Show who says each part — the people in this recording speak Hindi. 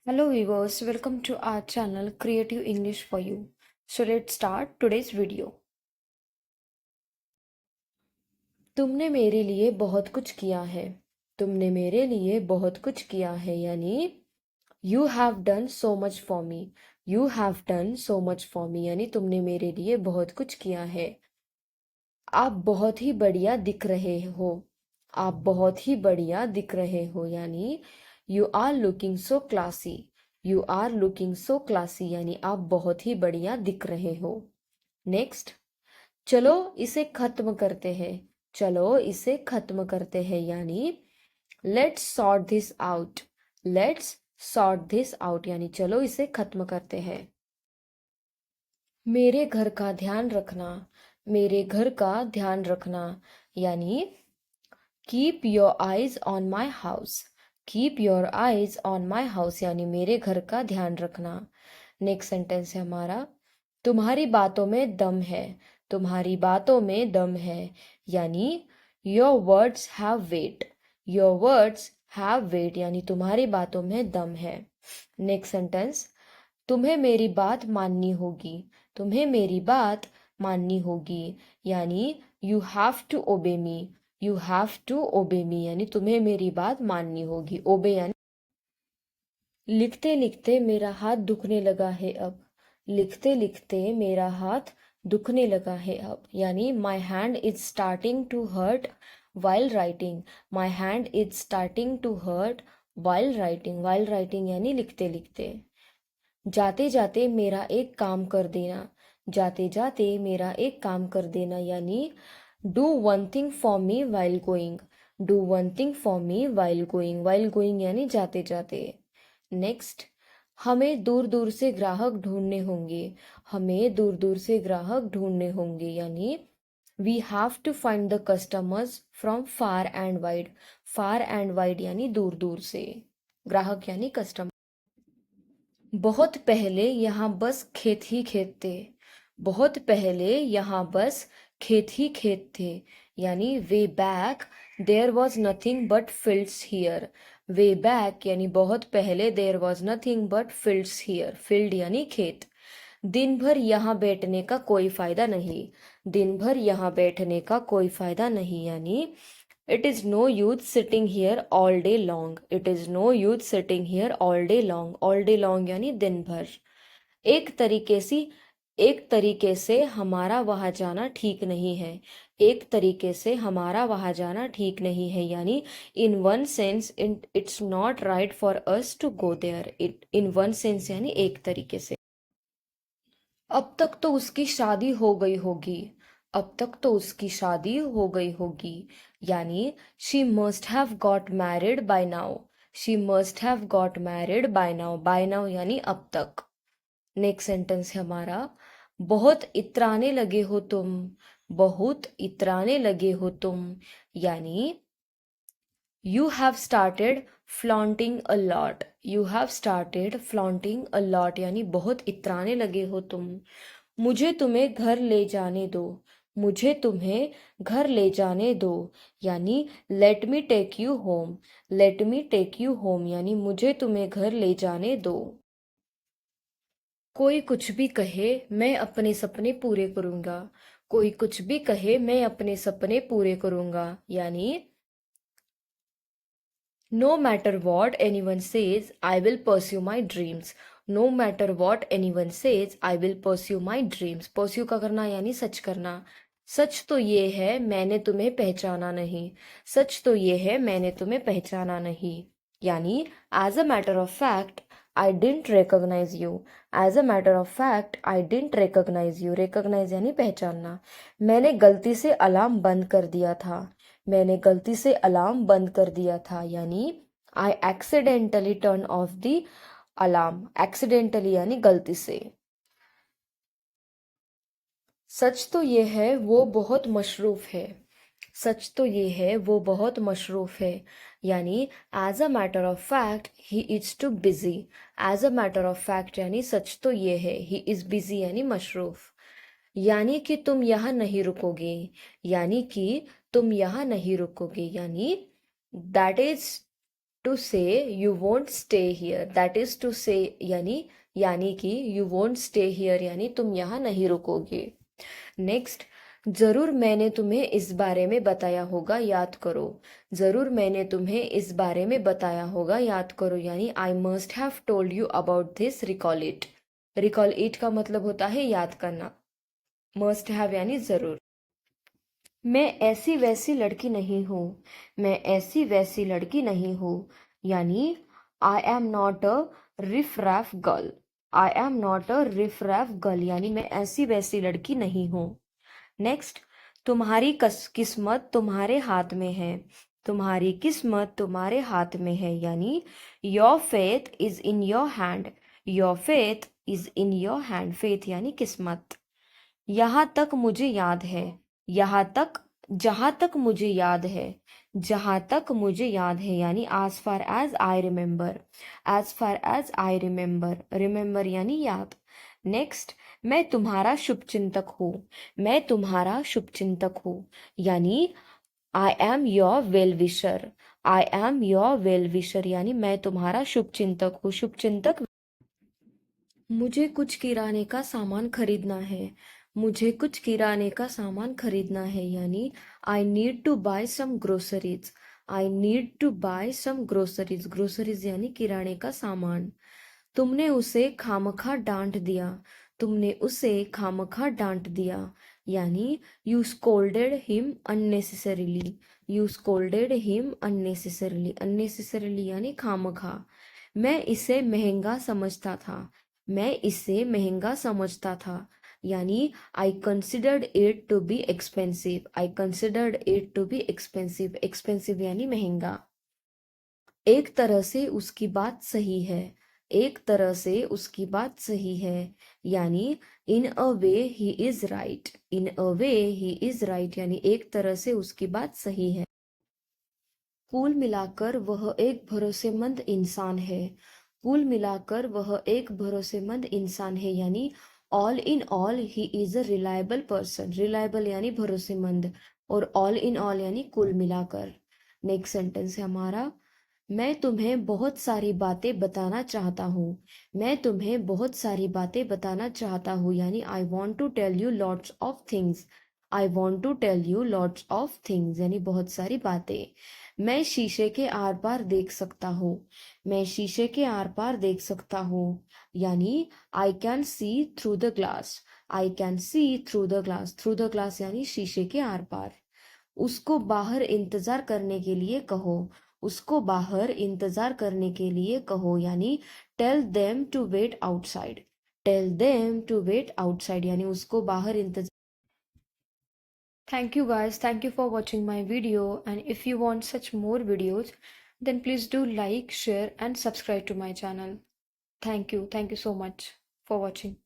Speaker 1: Hello viewers, welcome to our channel Creative English for You. So let's start today's video. तुमने मेरे लिए बहुत कुछ किया है. तुमने मेरे लिए बहुत कुछ किया है यानी You have done so much for me. You have done so much for me यानी तुमने मेरे लिए बहुत कुछ किया है. आप बहुत ही बढ़िया दिख रहे हो. आप बहुत ही बढ़िया दिख रहे हो यानी You are looking so classy. You are looking so classy यानी आप बहुत ही बढ़िया दिख रहे हो. नेक्स्ट, चलो इसे खत्म करते हैं. चलो इसे खत्म करते हैं यानी let's sort this out. Let's sort this out यानी चलो इसे खत्म करते हैं. मेरे घर का ध्यान रखना. मेरे घर का ध्यान रखना यानी keep your eyes on my house. Keep your eyes on my house यानी मेरे घर का ध्यान रखना. नेक्स्ट सेंटेंस है हमारा तुम्हारी बातों में दम है. तुम्हारी बातों में दम है यानी your words have weight. Your words have weight यानी तुम्हारी बातों में दम है. नेक्स्ट सेंटेंस तुम्हें मेरी बात माननी होगी. तुम्हें मेरी बात माननी होगी यानी you have to obey me. You have to obey मी यानी तुम्हें मेरी बात माननी होगी. ओबे यानी लिखते लिखते मेरा हाथ दुखने लगा है अब. लिखते लिखते मेरा हाथ दुखने लगा है अब यानी my hand is starting to hurt while writing. My hand is starting to hurt while writing. While writing यानी लिखते लिखते. जाते जाते मेरा एक काम कर देना. जाते जाते मेरा एक काम कर देना यानी do one thing for me while going. Do one thing for me while going. While going यानी जाते जाते. नेक्स्ट, हमें दूर दूर से ग्राहक ढूंढने होंगे. हमें दूर दूर से ग्राहक ढूंढने होंगे यानी we have to find the customers from far and wide. Far and wide यानी दूर दूर से. ग्राहक यानी कस्टमर. बहुत पहले यहाँ बस खेत ही खेत थे. बहुत पहले यहाँ बस खेत ही खेत थे यानी way back there was nothing but fields here. Way back यानी बहुत पहले there was nothing but fields here. Field यानी खेत. दिन भर यहाँ बैठने का कोई फायदा नहीं. दिन भर यहाँ बैठने का कोई फायदा नहीं यानी it is no use sitting here all day long. It is no use sitting here all day long. All day long यानी दिन भर. एक तरीके से एक तरीके से हमारा वहाँ जाना ठीक नहीं है. एक तरीके से हमारा वहाँ जाना ठीक नहीं है यानी in one sense it's not right for us to go there. It in one sense यानी एक तरीके से. अब तक तो उसकी शादी हो गई होगी. अब तक तो उसकी शादी हो गई होगी यानी she must have got married by now. She must have got married by now. By now यानी अब तक. नेक्स्ट सेंटेंस है हमारा बहुत इतराने लगे हो तुम. बहुत इतराने लगे हो तुम यानी You have started flaunting a lot. You have started flaunting a lot यानी बहुत इतराने लगे हो तुम. मुझे तुम्हें घर ले जाने दो. मुझे तुम्हें घर ले जाने दो यानी let me take you home. Let me take you home यानी मुझे तुम्हें घर ले जाने दो. कोई कुछ भी कहे मैं अपने सपने पूरे करूंगा. कोई कुछ भी कहे मैं अपने सपने पूरे करूंगा यानी No matter what anyone says, I will pursue my dreams. No matter what anyone says, I will pursue my dreams. Pursue का करना यानी सच करना. सच तो ये है मैंने तुम्हें पहचाना नहीं. सच तो ये है मैंने तुम्हें पहचाना नहीं यानी as a matter of fact I didn't recognize you. As a matter of fact I didn't recognize you. Recognize यानी पहचानना. मैंने गलती से अलार्म बंद कर दिया था. मैंने गलती से अलार्म बंद कर दिया था यानी I accidentally turn off the alarm. Accidentally यानी गलती से. सच तो ये है वो बहुत मशरूफ है. सच तो ये है वो बहुत मशरूफ है यानी as a matter of fact he is too busy. As a matter of fact यानी सच तो ये है ही इज बिजी यानी मशरूफ. यानी कि तुम यहाँ नहीं रुकोगे. यानी कि तुम यहाँ नहीं रुकोगे यानी that is to say you won't stay here, that is to say यानी कि यू वोंट स्टे हियर यानी तुम यहाँ नहीं रुकोगे। नेक्स्ट, जरूर मैंने तुम्हें इस बारे में बताया होगा, याद करो। जरूर मैंने तुम्हें इस बारे में बताया होगा, याद करो यानी I must have told you about this, recall it. Recall it का मतलब होता है याद करना, मस्ट हैव यानी जरूर। मैं ऐसी वैसी लड़की नहीं हूँ, मैं ऐसी वैसी लड़की नहीं हूँ यानी I am not a riff raff girl. I am not a riff raff girl यानी मैं ऐसी वैसी लड़की नहीं हूँ। नेक्स्ट, तुम्हारी किस्मत तुम्हारे हाथ में है। तुम्हारी किस्मत तुम्हारे हाथ में है यानी your faith is in your hand. Your faith is in your hand, faith यानी किस्मत। यहाँ तक मुझे याद है, यहाँ तक, जहाँ तक मुझे याद है, जहाँ तक मुझे याद है यानी as far as I remember। as far as I remember, remember यानी याद। नेक्स्ट, मैं तुम्हारा शुभचिंतक हूँ। मैं तुम्हारा शुभचिंतक हूँ यानी I am your well wisher. I am your well wisher यानी मैं तुम्हारा शुभचिंतक हूँ। शुभचिंतक। मुझे कुछ किराने का सामान खरीदना है। मुझे कुछ किराने का सामान खरीदना है यानी I need to buy some groceries. I need to buy some groceries, groceries यानी किराने का सामान। तुमने उसे खामखा डांट दिया। तुमने उसे खामखा डांट दिया यानी you scolded him unnecessarily. You scolded him unnecessarily, unnecessarily यानी खामखा। मैं इसे महंगा समझता था। मैं इसे महंगा समझता था यानी I considered it to be expensive. I considered it to be expensive, expensive यानी महंगा। एक तरह से उसकी बात सही है। एक तरह से उसकी बात सही है यानी in a way he is right. In a way he is right यानी एक तरह से उसकी बात सही है। कुल मिलाकर वह एक भरोसेमंद इंसान है। कुल मिलाकर वह एक भरोसेमंद इंसान है यानी all in all he is a reliable person. Reliable यानी भरोसेमंद और ऑल इन ऑल यानी कुल मिलाकर। नेक्स्ट सेंटेंस है हमारा, मैं तुम्हें बहुत सारी बातें बताना चाहता हूँ। मैं तुम्हें बहुत सारी बातें बताना चाहता हूँ यानी I want to tell you lots of things. I want to tell you lots of things यानी बहुत सारी बातें। मैं शीशे के आर पार देख सकता हूँ। मैं शीशे के आर पार देख सकता हूँ यानी I can see through the glass. I can see through the glass, through the glass यानी शीशे के आर पार। उसको बाहर इंतजार करने के लिए कहो। उसको बाहर इंतजार करने के लिए कहो यानी tell them to wait outside. Tell them to wait outside यानी उसको बाहर इंतजार। Thank you guys. Thank you for watching my video. And if you want such more videos, then please do like, share, and subscribe to my channel. Thank you. Thank you so much for watching.